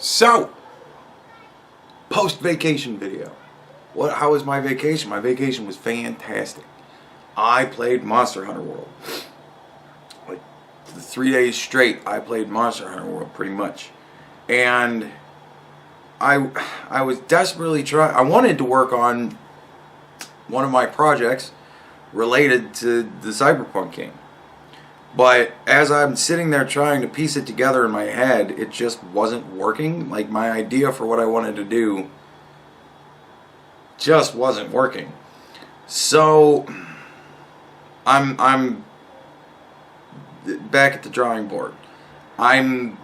So, post-vacation video. How was my vacation? My vacation was fantastic. I played Monster Hunter World. Like, the 3 days straight, I played Monster Hunter World, pretty much. And I was desperately trying. I wanted to work on one of my projects related to the Cyberpunk game. But as I'm sitting there trying to piece it together in my head, it just wasn't working. Like, my idea for what I wanted to do just wasn't working. So I'm back at the drawing board. I'm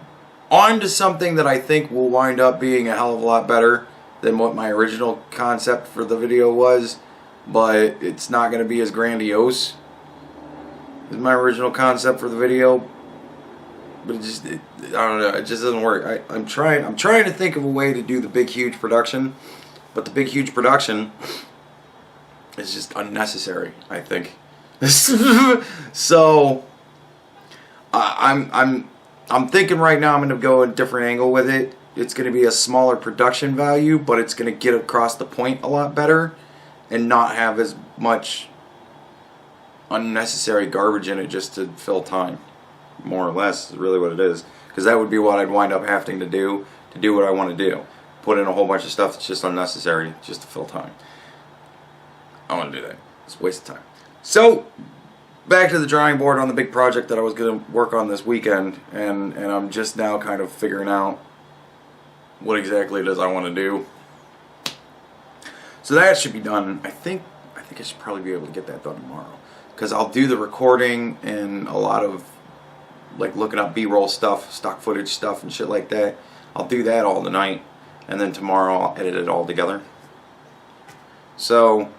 on to something that I think will wind up being a hell of a lot better than what my original concept for the video was, but it's not going to be as grandiose as my original concept for the video. But I don't know, it just doesn't work. I'm trying to think of a way to do the big huge production, but the big huge production is just unnecessary, I think. So I'm thinking right now I'm going to go a different angle with it. It's going to be a smaller production value, but it's going to get across the point a lot better and not have as much unnecessary garbage in it just to fill time. More or less is really what it is. Because that would be what I'd wind up having to do what I want to do. Put in a whole bunch of stuff that's just unnecessary just to fill time. I want to do that. It's a waste of time. So, back to the drawing board on the big project that I was going to work on this weekend, and I'm just now kind of figuring out what exactly it is I want to do. So that should be done. I think I should probably be able to get that done tomorrow, because I'll do the recording and a lot of like looking up B-roll stuff, stock footage stuff and shit like that. I'll do that all tonight, and then tomorrow I'll edit it all together. So,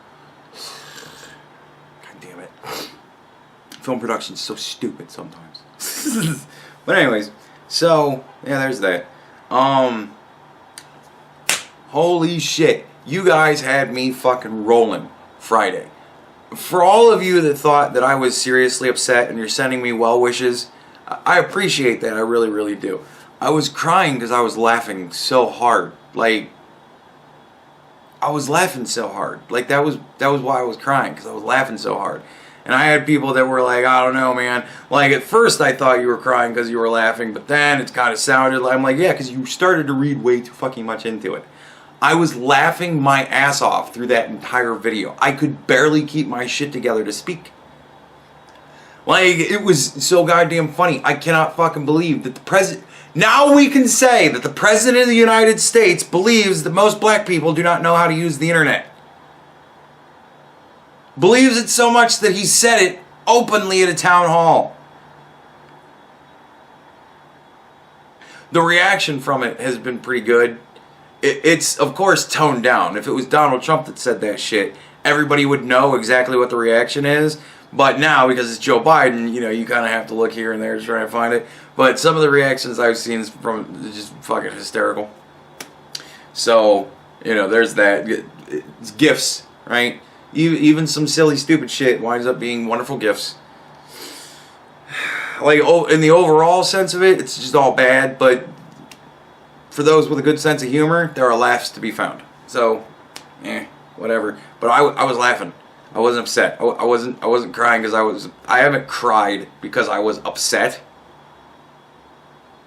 god damn it. Film production's so stupid sometimes. But anyways, so yeah, there's that. Holy shit, you guys had me fucking rolling Friday. For all of you that thought that I was seriously upset and you're sending me well wishes, I appreciate that. I really, really do. I was crying because I was laughing so hard. Like, I was laughing so hard. Like, that was why I was crying, because I was laughing so hard. And I had people that were like, I don't know, man. Like, at first I thought you were crying because you were laughing, but then it kind of sounded like, I'm like, yeah, because you started to read way too fucking much into it. I was laughing my ass off through that entire video. I could barely keep my shit together to speak. Like, it was so goddamn funny. I cannot fucking believe that the president... Now we can say that the president of the United States believes that most black people do not know how to use the internet. Believes it so much that he said it openly at a town hall. The reaction from it has been pretty good. It's, of course, toned down. If it was Donald Trump that said that shit, everybody would know exactly what the reaction is. But now, because it's Joe Biden, you know, you kind of have to look here and there to try and find it. But some of the reactions I've seen from just fucking hysterical. So, you know, there's that. It's gifts, right? Even some silly, stupid shit winds up being wonderful gifts. Like, in the overall sense of it, it's just all bad. But for those with a good sense of humor, there are laughs to be found. So, whatever. But I was laughing. I wasn't upset. I wasn't crying because I haven't cried because I was upset.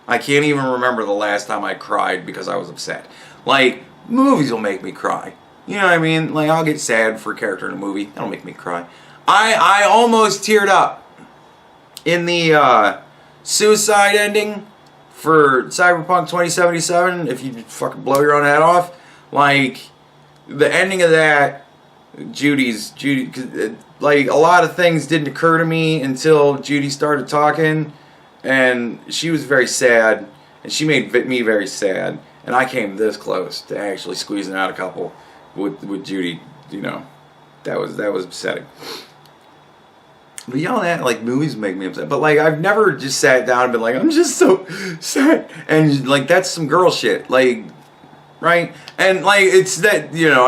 I can't even remember the last time I cried because I was upset. Like, movies will make me cry. You know what I mean? Like, I'll get sad for a character in a movie. That'll make me cry. I almost teared up in the suicide ending for Cyberpunk 2077. If you fucking blow your own head off. Like, the ending of that... Judy, like, a lot of things didn't occur to me until Judy started talking, and she was very sad, and she made me very sad, and I came this close to actually squeezing out a couple with Judy. You know, that was upsetting. But you know that, like, movies make me upset, but like, I've never just sat down and been like, I'm just so sad, and like, that's some girl shit, like. Right? And, like, it's that, you know,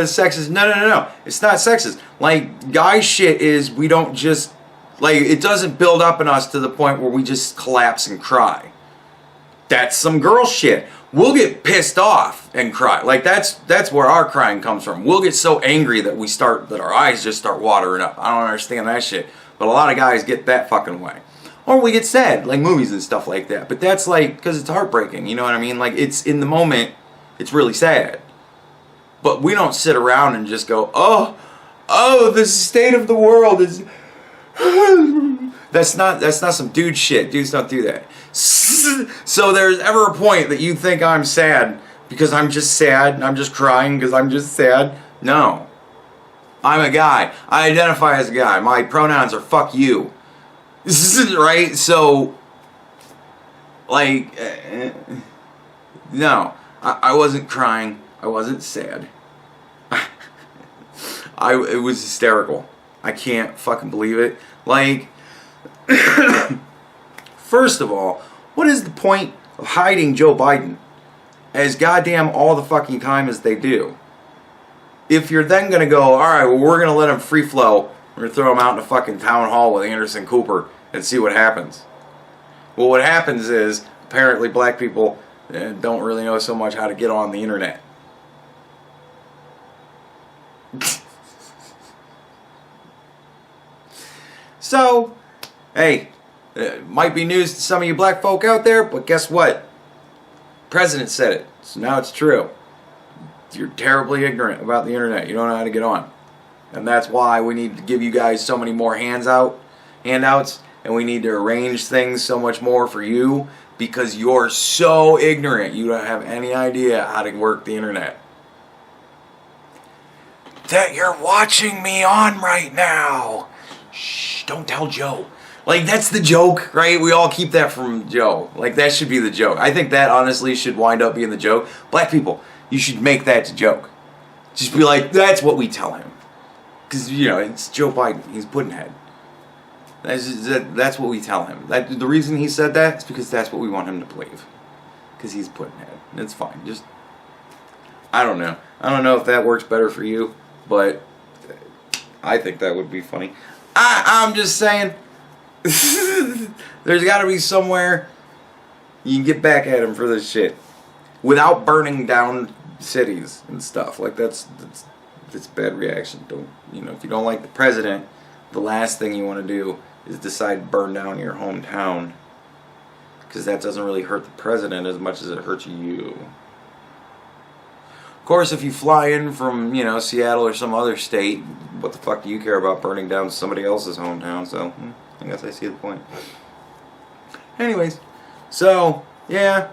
sexist. No. It's not sexist. Like, guy shit is we don't just, like, it doesn't build up in us to the point where we just collapse and cry. That's some girl shit. we'll get pissed off and cry. Like that's where our crying comes from. We'll get so angry that our eyes just start watering up. I don't understand that shit. But a lot of guys get that fucking way. Or we get sad, like movies and stuff like that. But that's like, because it's heartbreaking, you know what I mean? Like, it's in the moment, it's really sad. But we don't sit around and just go, oh, the state of the world is... That's not some dude shit. Dudes don't do that. So there's ever a point that you think I'm sad because I'm just sad and I'm just crying because I'm just sad? No. I'm a guy. I identify as a guy. My pronouns are fuck you. Right? So, like, no. I wasn't crying. I wasn't sad. It was hysterical. I can't fucking believe it. Like, first of all, what is the point of hiding Joe Biden as goddamn all the fucking time as they do? If you're then going to go, alright, well, we're going to let him free flow. We're going to throw him out in a fucking town hall with Anderson Cooper and see what happens. Well, what happens is, apparently black people don't really know so much how to get on the internet. So, hey, it might be news to some of you black folk out there, but guess what? The president said it, so now it's true. You're terribly ignorant about the internet. You don't know how to get on. And that's why we need to give you guys so many more handouts, and we need to arrange things so much more for you because you're so ignorant. You don't have any idea how to work the internet. That you're watching me on right now. Shh, don't tell Joe. Like, that's the joke, right? We all keep that from Joe. Like, that should be the joke. I think that honestly should wind up being the joke. Black people, you should make that the joke. Just be like, that's what we tell him. Because, you know, it's Joe Biden. He's Puddinhead. That's what we tell him. The reason he said that is because that's what we want him to believe. Because he's Puddinhead. It's fine. Just, I don't know. I don't know if that works better for you, but I think that would be funny. I'm just saying, there's got to be somewhere you can get back at him for this shit without burning down cities and stuff. Like, that's bad reaction. Don't, you know, if you don't like the president, the last thing you want to do is decide to burn down your hometown, because that doesn't really hurt the president as much as it hurts you. Of course, if you fly in from, you know, Seattle or some other state, what the fuck do you care about burning down somebody else's hometown? So, I guess I see the point. Anyways, so, yeah,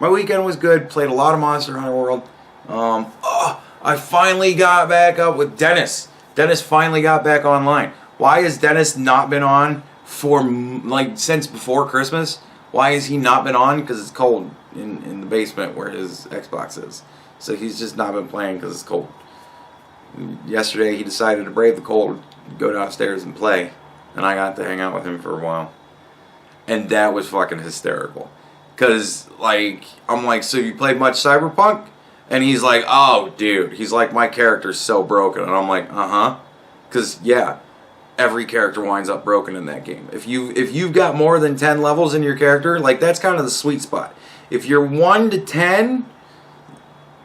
my weekend was good. Played a lot of Monster Hunter World. I finally got back up with Dennis. Dennis finally got back online. Why has Dennis not been on for, like, since before Christmas? Why has he not been on? Because it's cold in the basement where his Xbox is. So he's just not been playing because it's cold. Yesterday he decided to brave the cold, go downstairs and play. And I got to hang out with him for a while. And that was fucking hysterical. Because, like, I'm like, so you played much Cyberpunk? And he's like, oh, dude. He's like, my character's so broken. And I'm like, uh-huh. Because, yeah, every character winds up broken in that game. If you've got more than 10 levels in your character, like, that's kind of the sweet spot. If you're 1 to 10,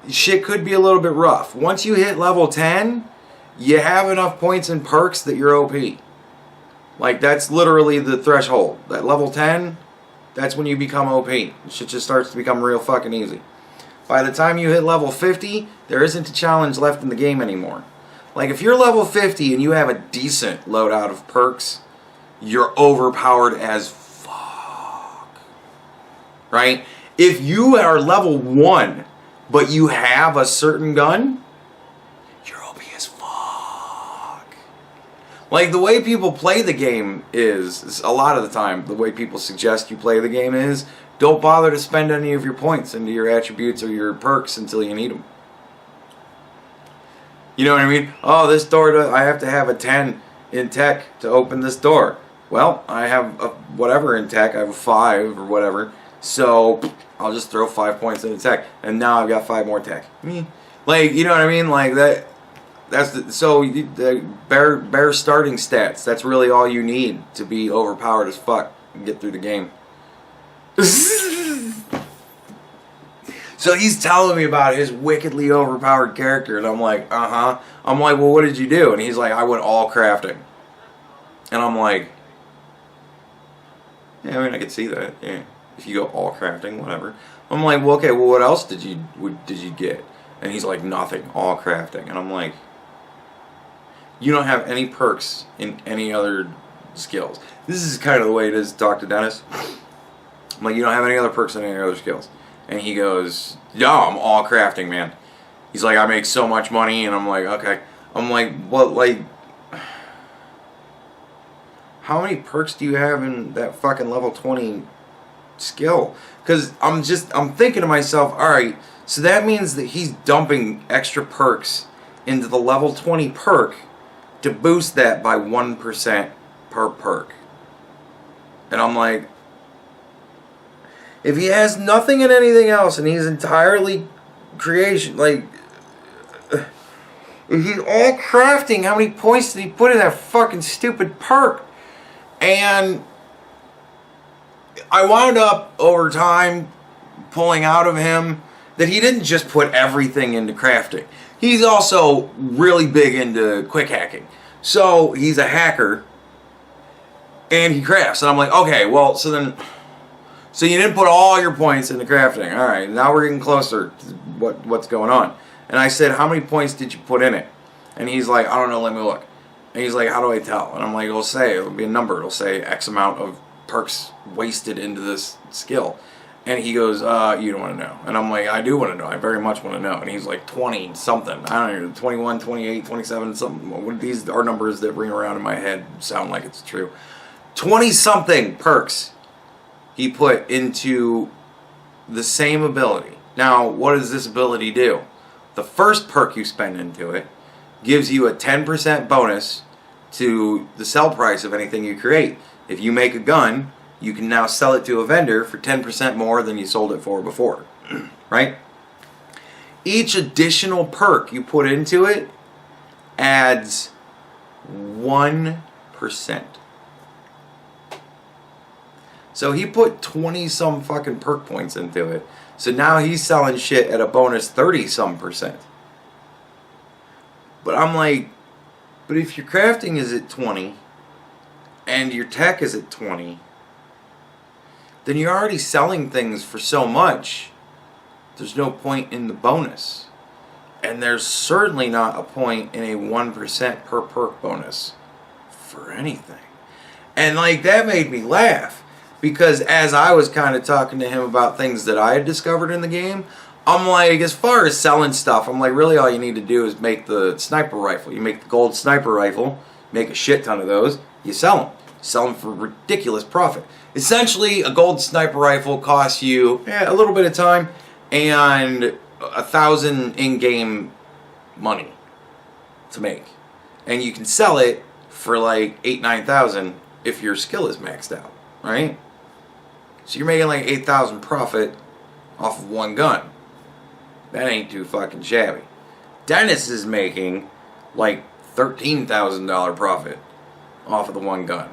shit could be a little bit rough. Once you hit level 10, you have enough points and perks that you're OP. Like, that's literally the threshold. That level 10, that's when you become OP. Shit just starts to become real fucking easy. By the time you hit level 50, there isn't a challenge left in the game anymore. Like, if you're level 50 and you have a decent loadout of perks, you're overpowered as fuck. Right? If you are level 1, but you have a certain gun, you're OP as fuck. Like, the way people play the game is, a lot of the time, the way people suggest you play the game is, don't bother to spend any of your points into your attributes or your perks until you need them. You know what I mean? Oh, this door, I have to have a 10 in tech to open this door. Well, I have a whatever in tech, I have a 5 or whatever, so I'll just throw 5 points into tech, and now I've got 5 more tech. Like, you know what I mean? Like, the bare starting stats, that's really all you need to be overpowered as fuck and get through the game. So he's telling me about his wickedly overpowered character, and I'm like, uh-huh. I'm like, well, what did you do? And he's like, I went all crafting. And I'm like, yeah, I mean, I could see that, yeah. If you go all crafting, whatever. I'm like, well, okay, well, what else did you get? And he's like, nothing, all crafting. And I'm like, you don't have any perks in any other skills. This is kind of the way it is to talk to Dennis. I'm like, you don't have any other perks in any other skills. And he goes, no, I'm all crafting, man. He's like, I make so much money. And I'm like, okay. I'm like, what, like, how many perks do you have in that fucking level 20 skill? Because I'm thinking to myself, alright, so that means that he's dumping extra perks into the level 20 perk to boost that by 1% per perk. And I'm like, if he has nothing in anything else and he's entirely creation, like, if he's all crafting, how many points did he put in that fucking stupid perk? And I wound up over time pulling out of him that he didn't just put everything into crafting. He's also really big into quick hacking. So he's a hacker and he crafts. And I'm like, okay, well, so you didn't put all your points into crafting. All right, now we're getting closer to what's going on. And I said, how many points did you put in it? And he's like, I don't know, let me look. And he's like, how do I tell? And I'm like, it'll be a number. It'll say X amount of perks wasted into this skill. And he goes, you don't want to know. And I'm like, I do want to know. I very much want to know. And he's like, 20 something. I don't know, 21, 28, 27 something. These are numbers that ring around in my head, sound like it's true. 20 something perks he put into the same ability. Now, what does this ability do? The first perk you spend into it gives you a 10% bonus to the sell price of anything you create. If you make a gun, you can now sell it to a vendor for 10% more than you sold it for before. Right? Each additional perk you put into it adds 1%. So he put 20 some fucking perk points into it. So now he's selling shit at a bonus 30 some percent. But I'm like, but if your crafting is at 20 and your tech is at 20, then you're already selling things for so much, there's no point in the bonus. And there's certainly not a point in a 1% per perk bonus for anything. And like, that made me laugh. Because as I was kind of talking to him about things that I had discovered in the game, I'm like, as far as selling stuff, I'm like, really all you need to do is make the sniper rifle. You make the gold sniper rifle, make a shit ton of those, you sell them. Sell them for ridiculous profit. Essentially, a gold sniper rifle costs you a little bit of time and 1,000 in-game money to make. And you can sell it for like 8,000-9,000 if your skill is maxed out, right? So you're making like 8,000 profit off of one gun. That ain't too fucking shabby. Dennis is making like $13,000 profit off of the one gun.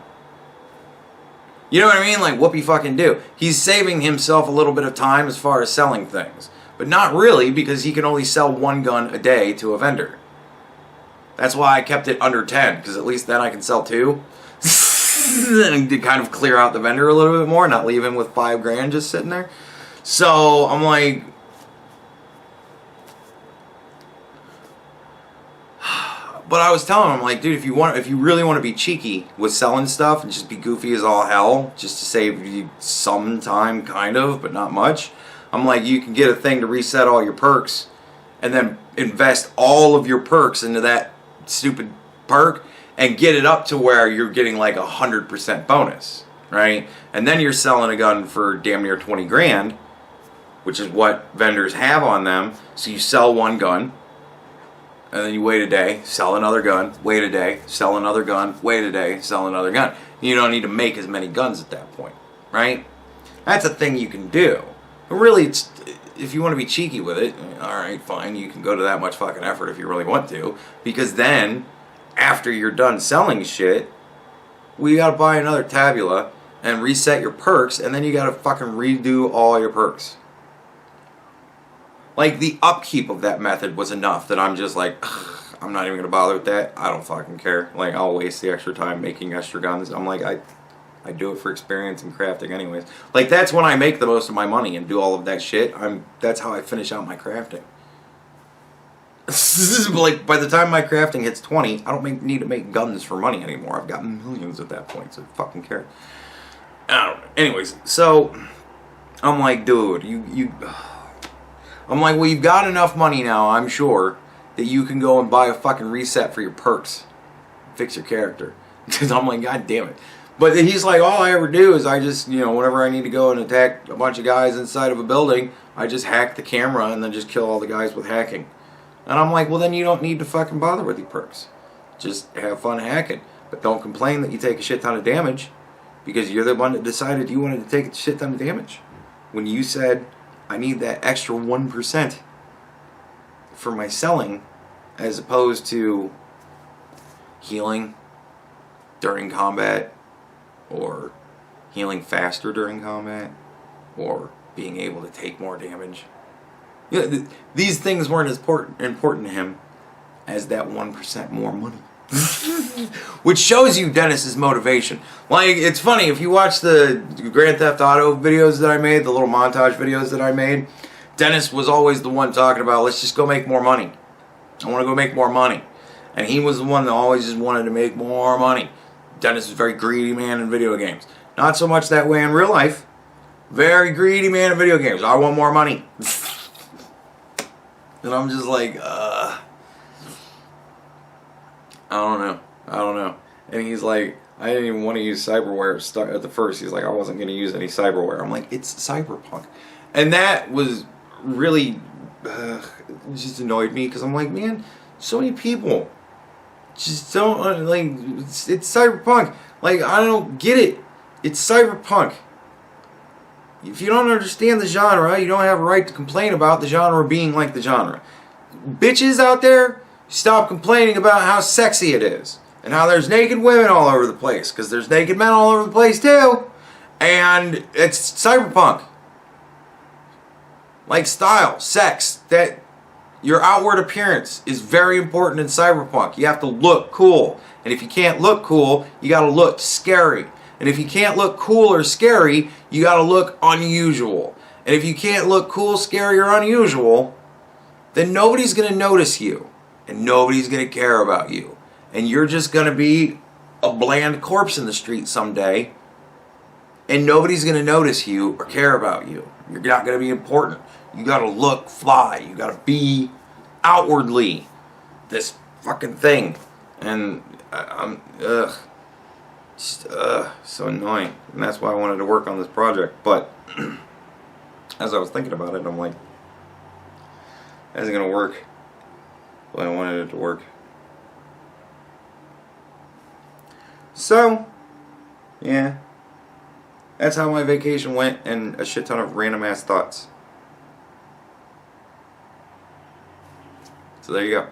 You know what I mean? Like, whoop he fucking do. He's saving himself a little bit of time as far as selling things. But not really, because he can only sell one gun a day to a vendor. That's why I kept it under 10, because at least then I can sell 2. And to kind of clear out the vendor a little bit more, not leave him with $5,000 just sitting there. So I'm like, but I was telling him, like, dude, if you really want to be cheeky with selling stuff and just be goofy as all hell, just to save you some time, kind of, but not much, I'm like, you can get a thing to reset all your perks, and then invest all of your perks into that stupid perk, and get it up to where you're getting like 100% bonus, right? And then you're selling a gun for damn near $20,000, which is what vendors have on them. So you sell one gun, and then you wait a day, sell another gun, wait a day, sell another gun, wait a day, sell another gun. You don't need to make as many guns at that point, right? That's a thing you can do. But really, it's, if you want to be cheeky with it, alright, fine, you can go to that much fucking effort if you really want to, because then, after you're done selling shit, we gotta buy another tabula and reset your perks, and then you gotta fucking redo all your perks. Like, the upkeep of that method was enough that I'm just like, ugh, I'm not even going to bother with that. I don't fucking care. Like, I'll waste the extra time making extra guns. I'm like, I do it for experience and crafting anyways. Like, that's when I make the most of my money and do all of that shit. That's how I finish out my crafting. Like, by the time my crafting hits 20, I don't need to make guns for money anymore. I've got millions at that point, so I fucking care. I don't know. Anyways, so I'm like, dude, I'm like, well, you've got enough money now, I'm sure, that you can go and buy a fucking reset for your perks. Fix your character. Because I'm like, god damn it. But he's like, all I ever do is I just, whenever I need to go and attack a bunch of guys inside of a building, I just hack the camera and then just kill all the guys with hacking. And I'm like, well, then you don't need to fucking bother with your perks. Just have fun hacking. But don't complain that you take a shit ton of damage, because you're the one that decided you wanted to take a shit ton of damage. When you said, I need that extra 1% for my selling, as opposed to healing during combat, or healing faster during combat, or being able to take more damage. These things weren't as important to him as that 1% more money. Which shows you Dennis's motivation. Like, it's funny, if you watch the Grand Theft Auto videos that I made, the little montage videos that I made, Dennis was always the one talking about, let's just go make more money. I want to go make more money. And he was the one that always just wanted to make more money. Dennis is a very greedy man in video games. Not so much that way in real life. Very greedy man in video games. I want more money. And I'm just like, I don't know. And he's like, I didn't even want to use cyberware at the first. He's like, I wasn't going to use any cyberware. I'm like, it's cyberpunk. And that was really, just annoyed me, because I'm like, man, so many people just don't, like, it's cyberpunk. Like, I don't get it. It's cyberpunk. If you don't understand the genre, you don't have a right to complain about the genre being like the genre. Bitches out there, stop complaining about how sexy it is. And how there's naked women all over the place. Because there's naked men all over the place too. And it's cyberpunk. Like style, sex, that your outward appearance is very important in cyberpunk. You have to look cool. And if you can't look cool, you gotta look scary. And if you can't look cool or scary, you gotta look unusual. And if you can't look cool, scary, or unusual, then nobody's gonna notice you. And nobody's gonna care about you. And you're just gonna be a bland corpse in the street someday. And nobody's gonna notice you or care about you. You're not gonna be important. You gotta look fly. You gotta be outwardly this fucking thing. And I'm, so annoying. And that's why I wanted to work on this project. But as I was thinking about it, I'm like, that isn't gonna work. But I wanted it to work. So, yeah. That's how my vacation went, and a shit ton of random ass thoughts. So there you go.